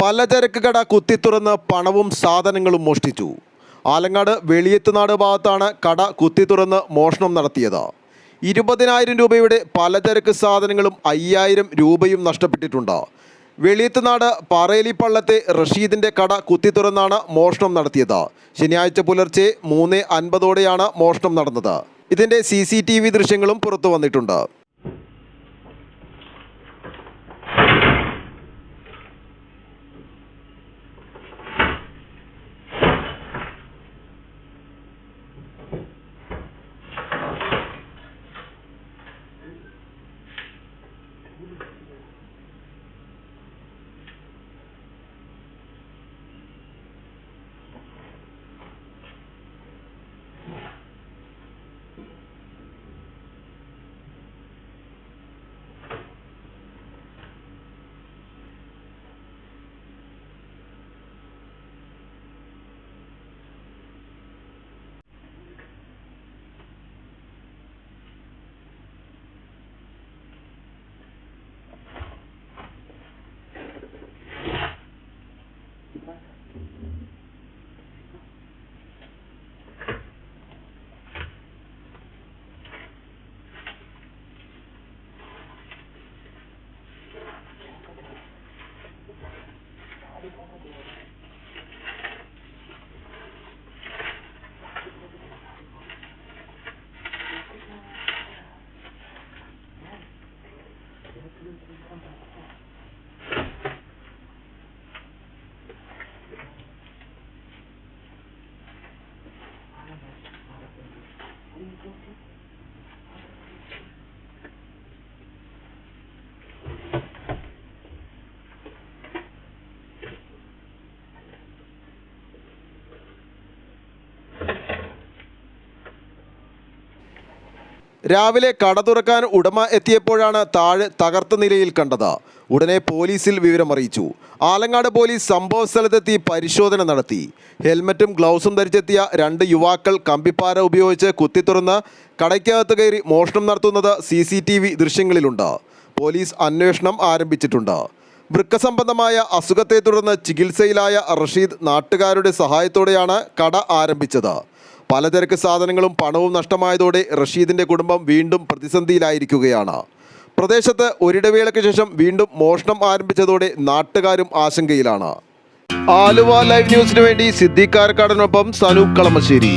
പലചരക്ക് കട കുത്തിത്തുറന്ന് പണവും സാധനങ്ങളും മോഷ്ടിച്ചു. ആലങ്ങാട് വെളിയത്തുനാട് ഭാഗത്താണ് കട കുത്തിത്തുറന്ന് മോഷണം നടത്തിയത്. 20,000 രൂപയുടെ പലചരക്ക് സാധനങ്ങളും 5,000 രൂപയും നഷ്ടപ്പെട്ടിട്ടുണ്ട്. വെളിയത്തുനാട് പാറേലിപ്പള്ളത്തെ റഷീദിൻ്റെ കട കുത്തിത്തുറന്നാണ് മോഷണം നടത്തിയത്. ശനിയാഴ്ച പുലർച്ചെ 3:50ഓടെയാണ് മോഷണം നടന്നത്. ഇതിൻ്റെ CCTV ദൃശ്യങ്ങളും പുറത്തു വന്നിട്ടുണ്ട്. രാവിലെ കട തുറക്കാൻ ഉടമ എത്തിയപ്പോഴാണ് താഴെ തകർത്ത നിലയിൽ കണ്ടത്. ഉടനെ പോലീസിൽ വിവരമറിയിച്ചു. ആലങ്ങാട് പോലീസ് സംഭവ സ്ഥലത്തെത്തി പരിശോധന നടത്തി. ഹെൽമറ്റും ഗ്ലൗസും ധരിച്ചെത്തിയ 2 യുവാക്കൾ കമ്പിപ്പാര ഉപയോഗിച്ച് കുത്തിത്തുറന്ന് കടയ്ക്കകത്ത് കയറി മോഷണം നടത്തുന്നത് CCTV ദൃശ്യങ്ങളിലുണ്ട്. പോലീസ് അന്വേഷണം ആരംഭിച്ചിട്ടുണ്ട്. വൃക്ക സംബന്ധമായ അസുഖത്തെ തുടർന്ന് ചികിത്സയിലായ റഷീദ് നാട്ടുകാരുടെ സഹായത്തോടെയാണ് കട ആരംഭിച്ചത്. പലചരക്ക് സാധനങ്ങളും പണവും നഷ്ടമായതോടെ റഷീദിൻ്റെ കുടുംബം വീണ്ടും പ്രതിസന്ധിയിലായിരിക്കുകയാണ്. പ്രദേശത്ത് ഒരിടവേളയ്ക്ക് ശേഷം വീണ്ടും മോഷണം ആരംഭിച്ചതോടെ നാട്ടുകാരും ആശങ്കയിലാണ്. ആലുവ ലൈവ് ന്യൂസിനു വേണ്ടി സിദ്ദീഖ് കാരക്കാടിനൊപ്പം സനൂപ് കളമശ്ശേരി.